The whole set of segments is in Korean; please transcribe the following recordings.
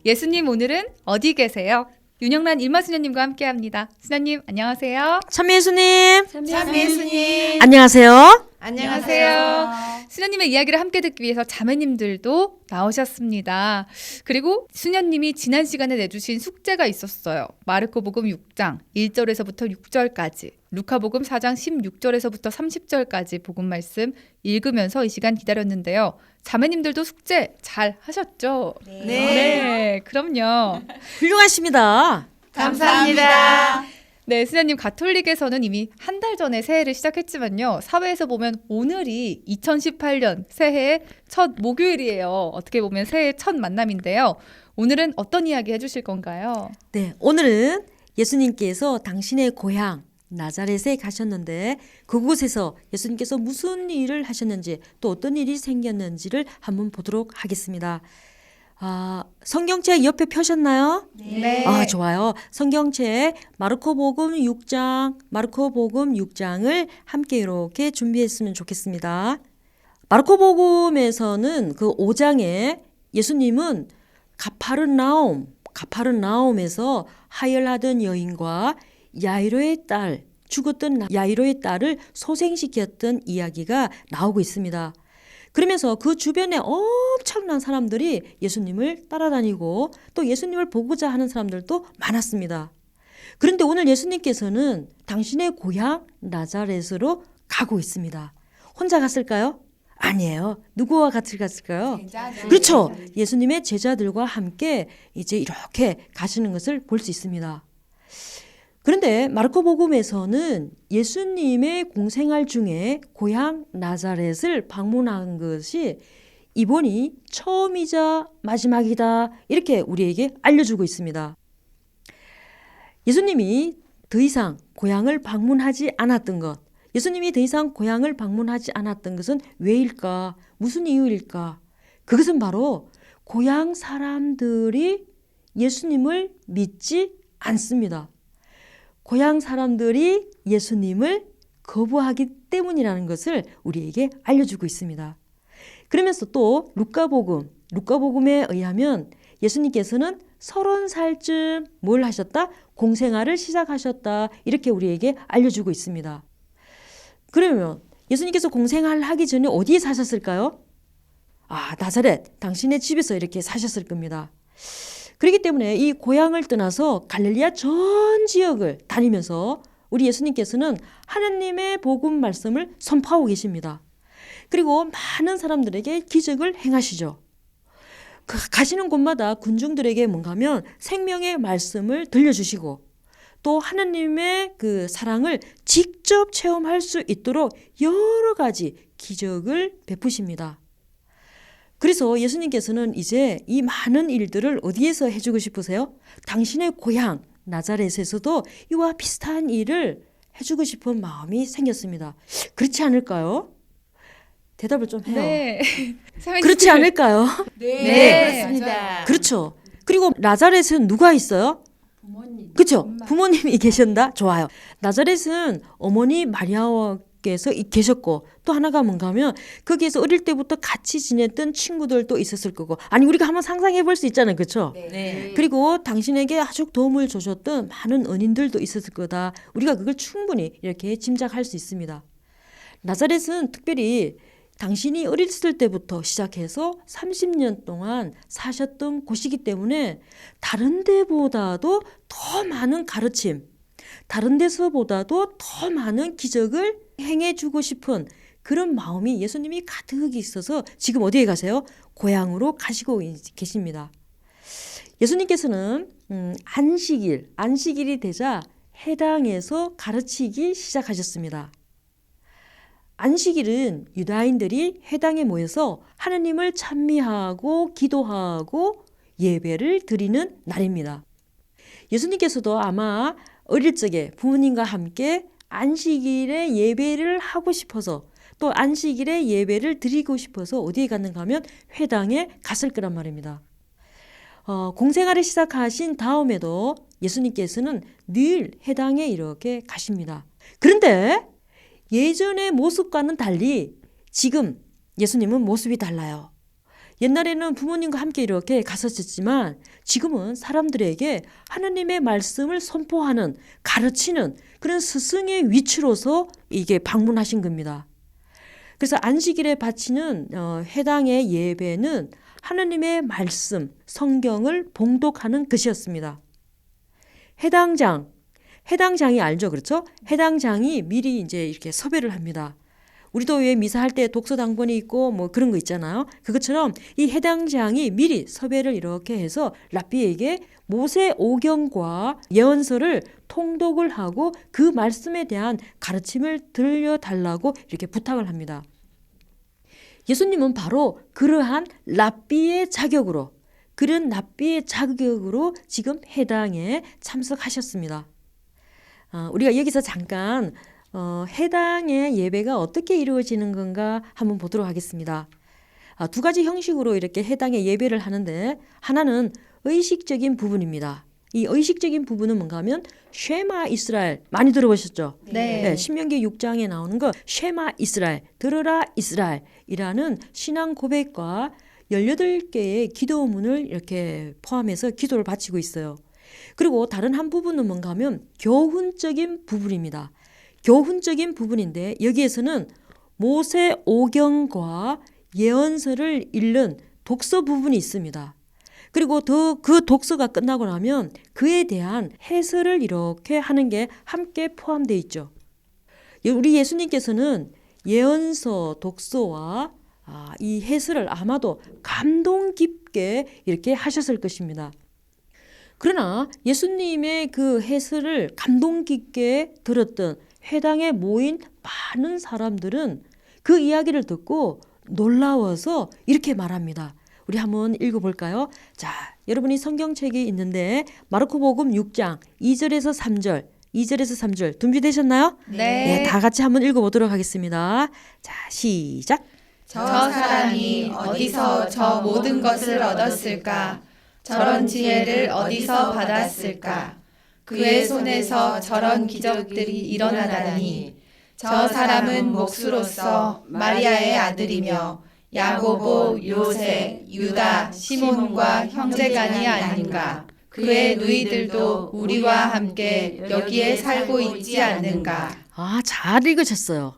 예수님 오늘은 어디 계세요? 윤영란 일마수녀님과 함께합니다. 수녀님 안녕하세요. 참예수님 참예수님 안녕하세요. 안녕하세요. 수녀님의 이야기를 함께 듣기 위해서 자매님들도 나오셨습니다. 그리고 수녀님이 지난 시간에 내주신 숙제가 있었어요. 마르코복음 6장 1절에서부터 6절까지, 루카복음 4장 16절에서부터 30절까지 복음 말씀 읽으면서 이 시간 기다렸는데요. 자매님들도 숙제 잘 하셨죠? 네, 그럼요. 훌륭하십니다. 감사합니다. 네, 수녀님 가톨릭에서는 이미 한 달 전에 새해를 시작했지만요. 사회에서 보면 오늘이 2018년 새해의 첫 목요일이에요. 어떻게 보면 새해의 첫 만남인데요. 오늘은 어떤 이야기 해주실 건가요? 네, 오늘은 예수님께서 당신의 고향 나자렛에 가셨는데 그곳에서 예수님께서 무슨 일을 하셨는지 또 어떤 일이 생겼는지를 한번 보도록 하겠습니다. 성경책 옆에 펴셨나요? 네. 좋아요. 성경책 마르코복음 6장을 함께 이렇게 준비했으면 좋겠습니다. 마르코복음에서는 그 5장에 예수님은 가파르나움에서 하혈하던 여인과 죽었던 야이로의 딸을 소생시켰던 이야기가 나오고 있습니다. 그러면서 그 주변에 엄청난 사람들이 예수님을 따라다니고 또 예수님을 보고자 하는 사람들도 많았습니다. 그런데 오늘 예수님께서는 당신의 고향 나자렛으로 가고 있습니다. 혼자 갔을까요? 아니에요. 누구와 같이 갔을까요? 그렇죠. 예수님의 제자들과 함께 이제 이렇게 가시는 것을 볼 수 있습니다. 그런데 마르코복음에서는 예수님의 공생활 중에 고향 나자렛을 방문한 것이 이번이 처음이자 마지막이다 이렇게 우리에게 알려주고 있습니다. 예수님이 더 이상 고향을 방문하지 않았던 것은 왜일까? 무슨 이유일까? 그것은 바로 고향 사람들이 예수님을 믿지 않습니다. 고향 사람들이 예수님을 거부하기 때문이라는 것을 우리에게 알려주고 있습니다. 그러면서 또 루카복음에 의하면 예수님께서는 30살쯤 뭘 하셨다? 공생활을 시작하셨다. 이렇게 우리에게 알려주고 있습니다. 그러면 예수님께서 공생활을 하기 전에 어디에 사셨을까요? 나사렛, 당신의 집에서 이렇게 사셨을 겁니다. 그렇기 때문에 이 고향을 떠나서 갈릴리아 전 지역을 다니면서 우리 예수님께서는 하나님의 복음 말씀을 선포하고 계십니다. 그리고 많은 사람들에게 기적을 행하시죠. 가시는 곳마다 군중들에게 뭔가 하면 생명의 말씀을 들려주시고 또 하나님의 그 사랑을 직접 체험할 수 있도록 여러 가지 기적을 베푸십니다. 그래서 예수님께서는 이제 이 많은 일들을 어디에서 해주고 싶으세요? 당신의 고향 나자렛에서도 이와 비슷한 일을 해주고 싶은 마음이 생겼습니다. 그렇지 않을까요? 대답을 좀 해요. 네. 그렇지 않을까요? 네, 그렇습니다. 그렇죠. 그리고 나자렛은 누가 있어요? 그렇죠. 부모님이 계신다? 좋아요. 나자렛은 어머니 마리아께서 계셨고 또 하나가 뭔가 하면 거기에서 어릴 때부터 같이 지냈던 친구들도 있었을 거고 우리가 한번 상상해 볼 수 있잖아요. 그렇죠? 네. 그리고 당신에게 아주 도움을 주셨던 많은 은인들도 있었을 거다. 우리가 그걸 충분히 이렇게 짐작할 수 있습니다. 나자렛은 특별히 당신이 어렸을 때부터 시작해서 30년 동안 사셨던 곳이기 때문에 다른 데보다도 더 많은 가르침, 다른 데서보다도 더 많은 기적을 행해주고 싶은 그런 마음이 예수님이 가득 있어서 지금 어디에 가세요? 고향으로 가시고 계십니다. 예수님께서는 안식일이 되자 해당에서 가르치기 시작하셨습니다. 안식일은 유다인들이 회당에 모여서 하나님을 찬미하고 기도하고 예배를 드리는 날입니다. 예수님께서도 아마 어릴 적에 부모님과 함께 안식일에 예배를 하고 싶어서 또 안식일에 예배를 드리고 싶어서 어디에 갔는가 하면 회당에 갔을 거란 말입니다. 공생활을 시작하신 다음에도 예수님께서는 늘 회당에 이렇게 가십니다. 그런데 예전의 모습과는 달리 지금 예수님은 모습이 달라요. 옛날에는 부모님과 함께 이렇게 갔었지만 지금은 사람들에게 하나님의 말씀을 선포하는, 가르치는 그런 스승의 위치로서 이게 방문하신 겁니다. 그래서 안식일에 바치는 해당의 예배는 하나님의 말씀, 성경을 봉독하는 것이었습니다. 해당장이 알죠, 그렇죠? 해당장이 미리 이제 이렇게 섭외를 합니다. 우리도 왜 미사할 때 독서당번이 있고 뭐 그런 거 있잖아요. 그것처럼 이 해당장이 미리 섭외를 이렇게 해서 랍비에게 모세 오경과 예언서를 통독을 하고 그 말씀에 대한 가르침을 들려달라고 이렇게 부탁을 합니다. 예수님은 바로 그러한 랍비의 자격으로, 그런 랍비의 자격으로 지금 해당에 참석하셨습니다. 우리가 여기서 잠깐 해당의 예배가 어떻게 이루어지는 건가 한번 보도록 하겠습니다. 두 가지 형식으로 이렇게 해당의 예배를 하는데, 하나는 의식적인 부분입니다. 이 의식적인 부분은 뭔가 하면 쉐마 이스라엘, 많이 들어보셨죠? 네. 신명기 6장에 나오는 거 쉐마 이스라엘, 들으라 이스라엘이라는 신앙 고백과 18개의 기도문을 이렇게 포함해서 기도를 바치고 있어요. 그리고 다른 한 부분은 뭔가 하면 교훈적인 부분입니다. 교훈적인 부분인데 여기에서는 모세 오경과 예언서를 읽는 독서 부분이 있습니다. 그리고 그 독서가 끝나고 나면 그에 대한 해설을 이렇게 하는 게 함께 포함되어 있죠. 우리 예수님께서는 예언서 독서와 이 해설을 아마도 감동 깊게 이렇게 하셨을 것입니다. 그러나 예수님의 그 해설을 감동 깊게 들었던 회당에 모인 많은 사람들은 그 이야기를 듣고 놀라워서 이렇게 말합니다. 우리 한번 읽어볼까요? 자, 여러분이 성경책이 있는데 마르코복음 6장 2절에서 3절 준비되셨나요? 네. 다 같이 한번 읽어보도록 하겠습니다. 자, 시작. 저 사람이 어디서 저 모든 것을 얻었을까? 저런 지혜를 어디서 받았을까? 그의 손에서 저런 기적들이 일어나다니. 저 사람은 목수로서 마리아의 아들이며 야고보, 요새, 유다, 시몬과 형제간이 아닌가? 그의 누이들도 우리와 함께 여기에 살고 있지 않는가? 잘 읽으셨어요.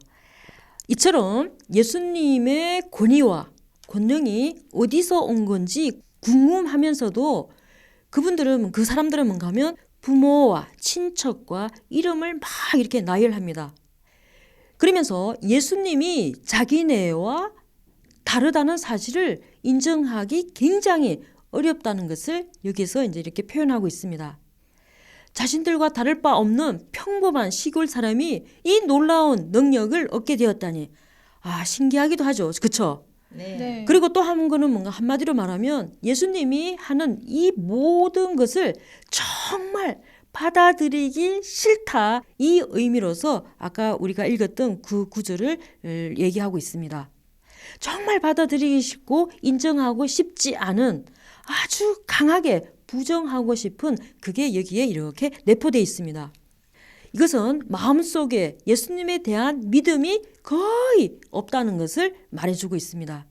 이처럼 예수님의 권위와 권능이 어디서 온 건지 궁금하면서도 그 사람들은 뭔가 하면 부모와 친척과 이름을 막 이렇게 나열합니다. 그러면서 예수님이 자기네와 다르다는 사실을 인정하기 굉장히 어렵다는 것을 여기서 이제 이렇게 표현하고 있습니다. 자신들과 다를 바 없는 평범한 시골 사람이 이 놀라운 능력을 얻게 되었다니 신기하기도 하죠. 그렇죠? 네. 그리고 또 한 거는 뭔가 한마디로 말하면 예수님이 하는 이 모든 것을 정말 받아들이기 싫다, 이 의미로서 아까 우리가 읽었던 그 구절을 얘기하고 있습니다. 정말 받아들이기 싫고 인정하고 싶지 않은, 아주 강하게 부정하고 싶은 그게 여기에 이렇게 내포되어 있습니다. 이것은 마음속에 예수님에 대한 믿음이 거의 없다는 것을 말해주고 있습니다.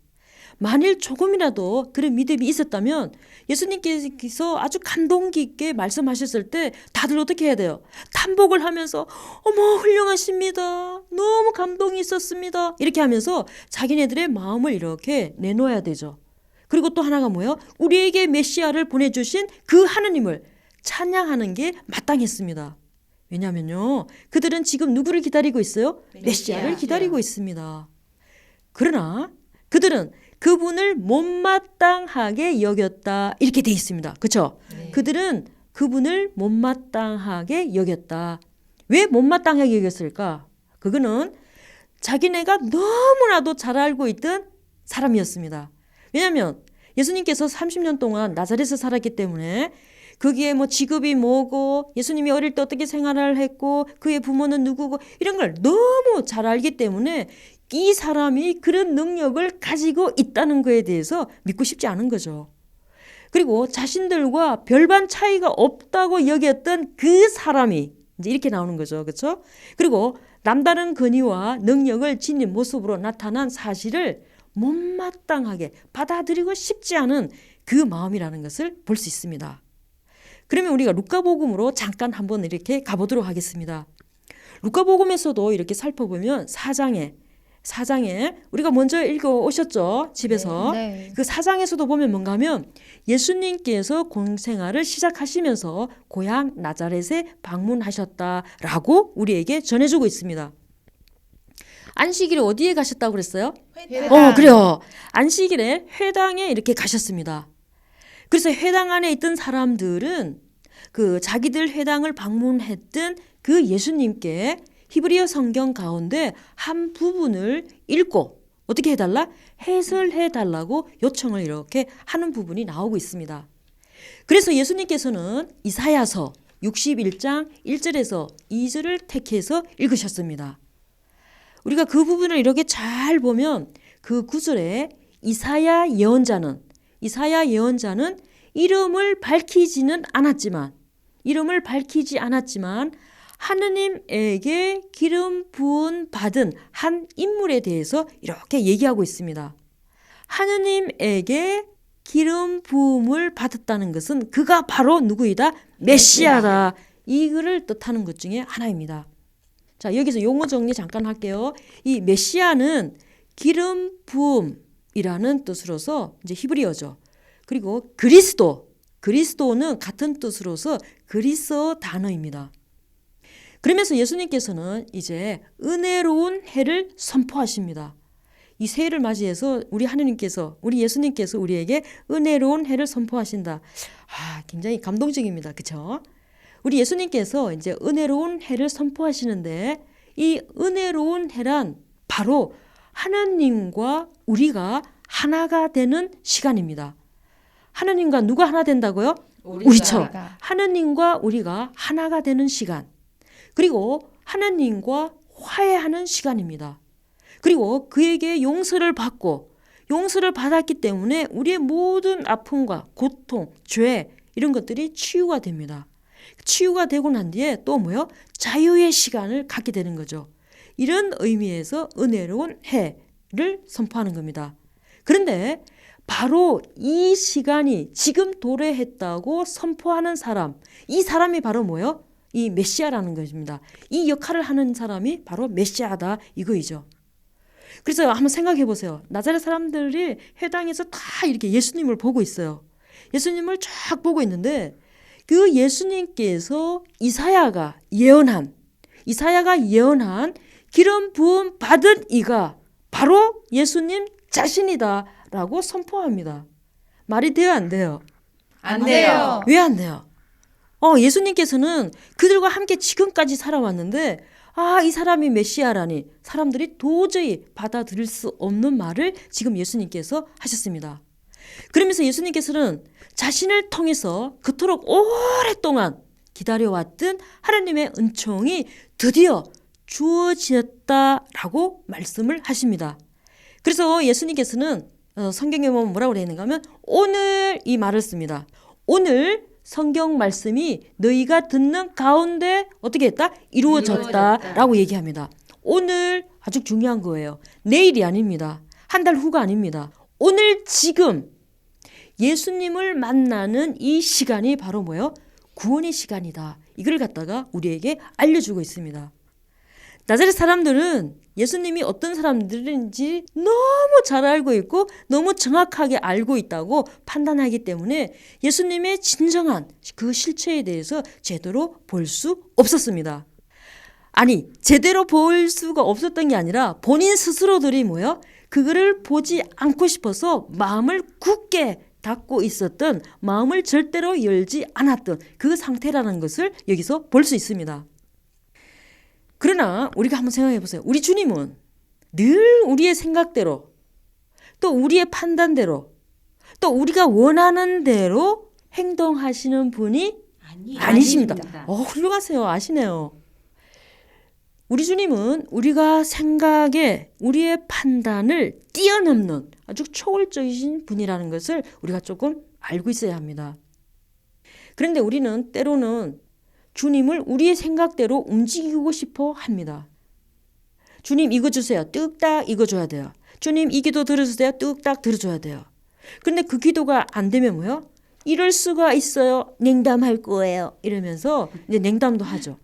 만일 조금이라도 그런 믿음이 있었다면 예수님께서 아주 감동 깊게 말씀하셨을 때 다들 어떻게 해야 돼요? 탄복을 하면서 어머 훌륭하십니다. 너무 감동이 있었습니다. 이렇게 하면서 자기네들의 마음을 이렇게 내놓아야 되죠. 그리고 또 하나가 뭐예요? 우리에게 메시아를 보내주신 그 하느님을 찬양하는 게 마땅했습니다. 왜냐하면요, 그들은 지금 누구를 기다리고 있어요? 메시아를 기다리고 있습니다. 그러나 그들은 그분을 못마땅하게 여겼다, 이렇게 돼 있습니다. 그렇죠? 네. 그들은 그분을 못마땅하게 여겼다. 왜 못마땅하게 여겼을까? 그거는 자기네가 너무나도 잘 알고 있던 사람이었습니다. 왜냐하면 예수님께서 30년 동안 나사렛에서 살았기 때문에 거기에 뭐 직업이 뭐고 예수님이 어릴 때 어떻게 생활을 했고 그의 부모는 누구고 이런 걸 너무 잘 알기 때문에 이 사람이 그런 능력을 가지고 있다는 거에 대해서 믿고 싶지 않은 거죠. 그리고 자신들과 별반 차이가 없다고 여겼던 그 사람이 이제 이렇게 나오는 거죠. 그렇죠? 그리고 남다른 권위와 능력을 지닌 모습으로 나타난 사실을 못마땅하게 받아들이고 싶지 않은 그 마음이라는 것을 볼 수 있습니다. 그러면 우리가 루카복음으로 잠깐 한번 이렇게 가보도록 하겠습니다. 루카복음에서도 이렇게 살펴보면 4장에 우리가 먼저 읽어 오셨죠? 집에서. 네. 그 4장에서도 보면 뭔가 하면 예수님께서 공생활을 시작하시면서 고향 나자렛에 방문하셨다라고 우리에게 전해주고 있습니다. 안식일에 어디에 가셨다고 그랬어요? 회당. 그래요. 안식일에 회당에 이렇게 가셨습니다. 그래서 회당 안에 있던 사람들은 그 자기들 회당을 방문했던 그 예수님께 히브리어 성경 가운데 한 부분을 읽고 어떻게 해달라? 해설해달라고 요청을 이렇게 하는 부분이 나오고 있습니다. 그래서 예수님께서는 이사야서 61장 1절에서 2절을 택해서 읽으셨습니다. 우리가 그 부분을 이렇게 잘 보면 그 구절에 이사야 예언자는 이름을 밝히지 않았지만 하느님에게 기름 부은 받은 한 인물에 대해서 이렇게 얘기하고 있습니다. 하느님에게 기름 부음을 받았다는 것은 그가 바로 누구이다? 메시아다. 이거를 뜻하는 것 중에 하나입니다. 자, 여기서 용어 정리 잠깐 할게요. 이 메시아는 기름 부음이라는 뜻으로서 이제 히브리어죠. 그리고 그리스도는 같은 뜻으로서 그리스어 단어입니다. 그러면서 예수님께서는 이제 은혜로운 해를 선포하십니다. 이 새해를 맞이해서 우리 예수님께서 우리에게 은혜로운 해를 선포하신다. 굉장히 감동적입니다. 그렇죠? 우리 예수님께서 이제 은혜로운 해를 선포하시는데 이 은혜로운 해란 바로 하나님과 우리가 하나가 되는 시간입니다. 하나님과 누가 하나 된다고요? 우리처럼. 하나님과 우리가 하나가 되는 시간. 그리고 하나님과 화해하는 시간입니다. 그리고 그에게 용서를 받았기 때문에 우리의 모든 아픔과 고통, 죄 이런 것들이 치유가 됩니다. 치유가 되고 난 뒤에 또 자유의 시간을 갖게 되는 거죠. 이런 의미에서 은혜로운 해를 선포하는 겁니다. 그런데 바로 이 시간이 지금 도래했다고 선포하는 사람, 이 사람이 바로 이 메시아라는 것입니다. 이 역할을 하는 사람이 바로 메시아다 이거이죠. 그래서 한번 생각해 보세요. 나자렛 사람들이 회당에서 다 이렇게 예수님을 보고 있어요. 예수님을 쫙 보고 있는데 그 예수님께서 이사야가 예언한 기름 부음 받은 이가 바로 예수님 자신이다라고 선포합니다. 말이 돼요, 안 돼요? 안 돼요. 왜 안 돼요? 예수님께서는 그들과 함께 지금까지 살아왔는데 이 사람이 메시아라니 사람들이 도저히 받아들일 수 없는 말을 지금 예수님께서 하셨습니다. 그러면서 예수님께서는 자신을 통해서 그토록 오랫동안 기다려왔던 하나님의 은총이 드디어 주어졌다라고 말씀을 하십니다. 그래서 예수님께서는 성경에 보면 뭐라고 되어 있는가 하면 오늘 이 말을 씁니다. 오늘 성경 말씀이 너희가 듣는 가운데 어떻게 했다? 이루어졌다라고 얘기합니다. 오늘 아주 중요한 거예요. 내일이 아닙니다. 한 달 후가 아닙니다. 오늘 지금 예수님을 만나는 이 시간이 바로 구원의 시간이다. 이걸 갖다가 우리에게 알려주고 있습니다. 나자렛 사람들은 예수님이 어떤 사람들인지 너무 잘 알고 있고 너무 정확하게 알고 있다고 판단하기 때문에 예수님의 진정한 그 실체에 대해서 제대로 볼 수 없었습니다. 아니, 제대로 볼 수가 없었던 게 아니라 본인 스스로들이 그거를 보지 않고 싶어서 마음을 굳게 닫고 있었던, 마음을 절대로 열지 않았던 그 상태라는 것을 여기서 볼 수 있습니다. 그러나 우리가 한번 생각해 보세요. 우리 주님은 늘 우리의 생각대로 또 우리의 판단대로 또 우리가 원하는 대로 행동하시는 분이 아니십니다. 훌륭하세요. 아시네요. 우리 주님은 우리가 생각에 우리의 판단을 뛰어넘는 아주 초월적이신 분이라는 것을 우리가 조금 알고 있어야 합니다. 그런데 우리는 때로는 주님을 우리의 생각대로 움직이고 싶어 합니다. 주님 이거 주세요. 뚝딱 이거 줘야 돼요. 주님 이 기도 들어주세요. 뚝딱 들어줘야 돼요. 근데 그 기도가 안 되면 뭐요? 이럴 수가 있어요. 냉담할 거예요. 이러면서 이제 냉담도 하죠.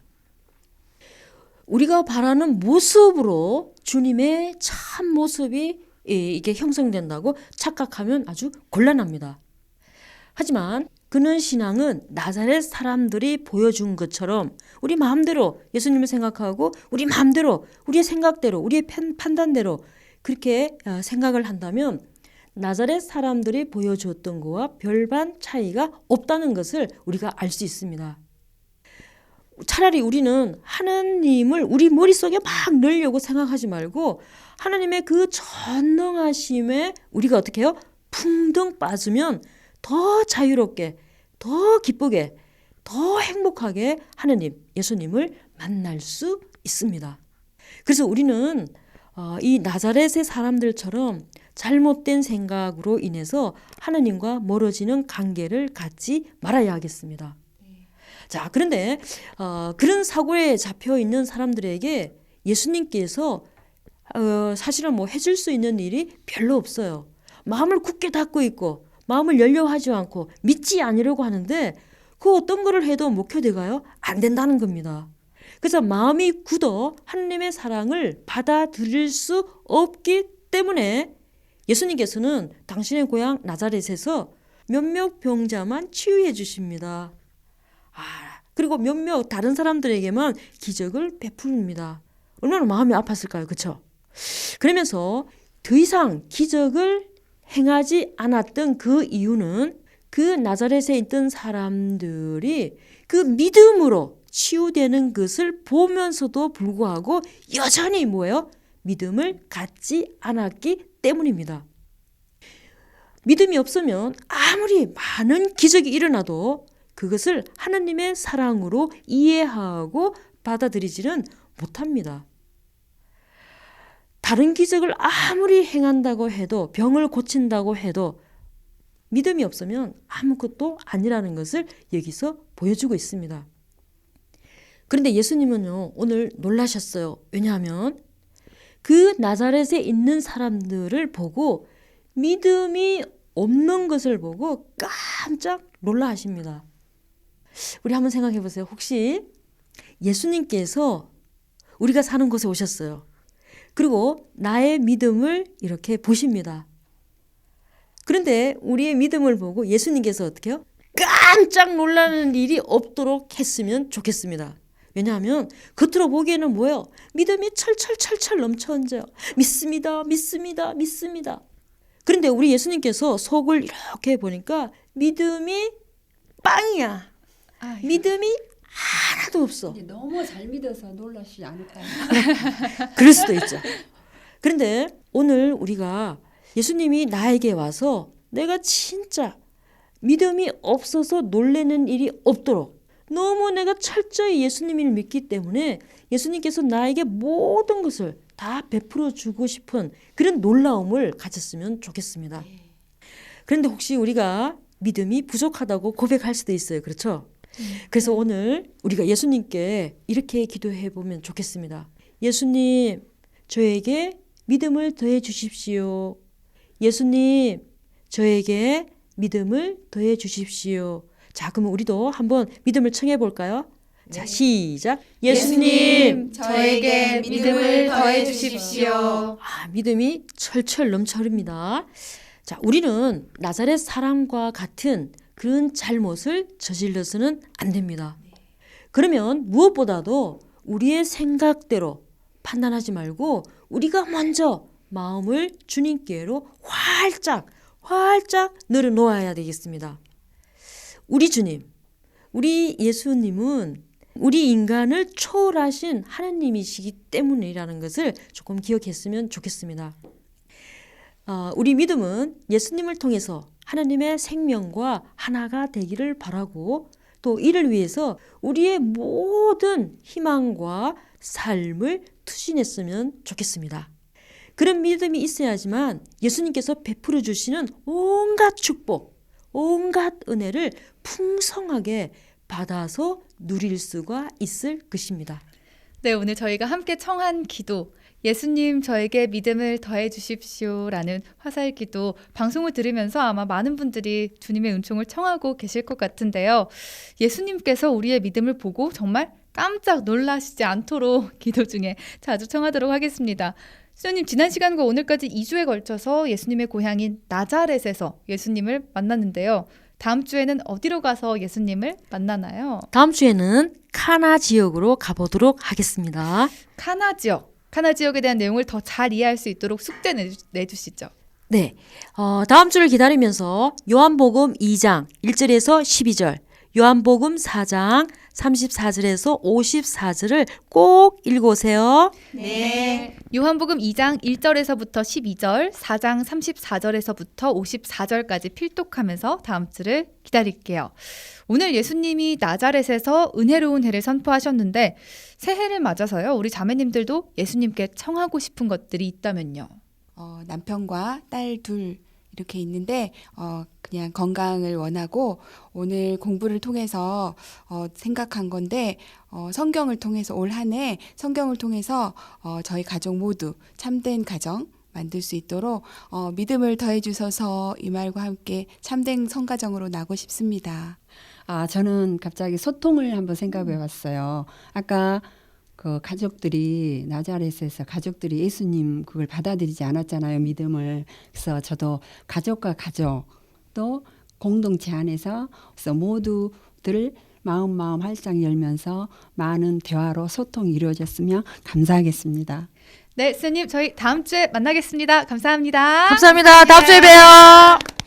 우리가 바라는 모습으로 주님의 참 모습이 이게 형성된다고 착각하면 아주 곤란합니다. 하지만 그는 신앙은 나사렛 사람들이 보여준 것처럼 우리 마음대로 예수님을 생각하고 우리 마음대로 우리의 생각대로 우리의 판단대로 그렇게 생각을 한다면 나사렛 사람들이 보여줬던 거와 별반 차이가 없다는 것을 우리가 알 수 있습니다. 차라리 우리는 하나님을 우리 머릿속에 막 넣으려고 생각하지 말고 하나님의 그 전능하심에 우리가 어떻게 해요? 풍덩 빠지면 더 자유롭게, 더 기쁘게, 더 행복하게 하나님, 예수님을 만날 수 있습니다. 그래서 우리는 이 나사렛의 사람들처럼 잘못된 생각으로 인해서 하나님과 멀어지는 관계를 갖지 말아야 하겠습니다. 자, 그런데 그런 사고에 잡혀 있는 사람들에게 예수님께서 사실은 뭐 해줄 수 있는 일이 별로 없어요. 마음을 굳게 닫고 있고 마음을 열려하지 않고 믿지 않으려고 하는데 그 어떤 거를 해도 목표대가요 안 된다는 겁니다. 그래서 마음이 굳어 하나님의 사랑을 받아들일 수 없기 때문에 예수님께서는 당신의 고향 나자렛에서 몇몇 병자만 치유해 주십니다. 그리고 몇몇 다른 사람들에게만 기적을 베풉니다. 얼마나 마음이 아팠을까요? 그렇죠? 그러면서 더 이상 기적을 행하지 않았던 그 이유는 그 나자렛에 있던 사람들이 그 믿음으로 치유되는 것을 보면서도 불구하고 여전히 뭐예요? 믿음을 갖지 않았기 때문입니다. 믿음이 없으면 아무리 많은 기적이 일어나도 그것을 하나님의 사랑으로 이해하고 받아들이지는 못합니다. 다른 기적을 아무리 행한다고 해도 병을 고친다고 해도 믿음이 없으면 아무것도 아니라는 것을 여기서 보여주고 있습니다. 그런데 예수님은요 오늘 놀라셨어요. 왜냐하면 그 나사렛에 있는 사람들을 보고 믿음이 없는 것을 보고 깜짝 놀라하십니다. 우리 한번 생각해 보세요. 혹시 예수님께서 우리가 사는 곳에 오셨어요. 그리고 나의 믿음을 이렇게 보십니다. 그런데 우리의 믿음을 보고 예수님께서 어떻게 해요? 깜짝 놀라는 일이 없도록 했으면 좋겠습니다. 왜냐하면 겉으로 보기에는 뭐예요? 믿음이 철철철철 넘쳐앉아요. 믿습니다. 믿습니다. 믿습니다. 그런데 우리 예수님께서 속을 이렇게 보니까 믿음이 빵이야. 믿음이 하나도 없어. 너무 잘 믿어서 놀라시지 않을까요? 그럴 수도 있죠. 그런데 오늘 우리가 예수님이 나에게 와서 내가 진짜 믿음이 없어서 놀라는 일이 없도록 너무 내가 철저히 예수님을 믿기 때문에 예수님께서 나에게 모든 것을 다 베풀어 주고 싶은 그런 놀라움을 가졌으면 좋겠습니다. 그런데 혹시 우리가 믿음이 부족하다고 고백할 수도 있어요. 그렇죠? 그래서 오늘 우리가 예수님께 이렇게 기도해 보면 좋겠습니다. 예수님, 저에게 믿음을 더해 주십시오. 예수님, 저에게 믿음을 더해 주십시오. 자, 그러면 우리도 한번 믿음을 청해 볼까요? 자, 시작. 예수님, 저에게 믿음을 더해 주십시오. 믿음이 철철 넘쳐 흐릅니다. 자, 우리는 나사렛 사람과 같은 그런 잘못을 저질러서는 안 됩니다. 그러면 무엇보다도 우리의 생각대로 판단하지 말고 우리가 먼저 마음을 주님께로 활짝 늘어놓아야 되겠습니다. 우리 주님, 우리 예수님은 우리 인간을 초월하신 하나님이시기 때문이라는 것을 조금 기억했으면 좋겠습니다. 우리 믿음은 예수님을 통해서 하나님의 생명과 하나가 되기를 바라고 또 이를 위해서 우리의 모든 희망과 삶을 투신했으면 좋겠습니다. 그런 믿음이 있어야지만 예수님께서 베풀어 주시는 온갖 축복, 온갖 은혜를 풍성하게 받아서 누릴 수가 있을 것입니다. 네, 오늘 저희가 함께 청한 기도, 예수님 저에게 믿음을 더해 주십시오라는 화살기도 방송을 들으면서 아마 많은 분들이 주님의 은총을 청하고 계실 것 같은데요. 예수님께서 우리의 믿음을 보고 정말 깜짝 놀라시지 않도록 기도 중에 자주 청하도록 하겠습니다. 수녀님, 지난 시간과 오늘까지 2주에 걸쳐서 예수님의 고향인 나자렛에서 예수님을 만났는데요. 다음 주에는 어디로 가서 예수님을 만나나요? 다음 주에는 카나 지역으로 가보도록 하겠습니다. 카나 지역에 대한 내용을 더 잘 이해할 수 있도록 숙제 내주시죠. 네, 다음 주를 기다리면서 요한복음 2장 1절에서 12절, 요한복음 4장 34절에서 54절을 꼭 읽어오세요. 네. 요한복음 2장 1절에서부터 12절, 4장 34절에서부터 54절까지 필독하면서 다음 주를 기다릴게요. 오늘 예수님이 나자렛에서 은혜로운 해를 선포하셨는데 새해를 맞아서요. 우리 자매님들도 예수님께 청하고 싶은 것들이 있다면요. 남편과 딸 둘 이렇게 있는데 그냥 건강을 원하고 오늘 공부를 통해서 생각한 건데 성경을 통해서 올 한 해 성경을 통해서 저희 가족 모두 참된 가정 만들 수 있도록 믿음을 더해 주셔서 이 말과 함께 참된 성가정으로 나고 싶습니다. 저는 갑자기 소통을 한번 생각해 봤어요. 아까 그 가족들이 나자렛에서 가족들이 예수님 그걸 받아들이지 않았잖아요. 믿음을. 그래서 저도 가족과 가족 또 공동체 안에서 그래서 모두들 마음 활짝 열면서 많은 대화로 소통이 이루어졌으면 감사하겠습니다. 네, 스님 저희 다음 주에 만나겠습니다. 감사합니다. 감사합니다. 다음 주에 봬요.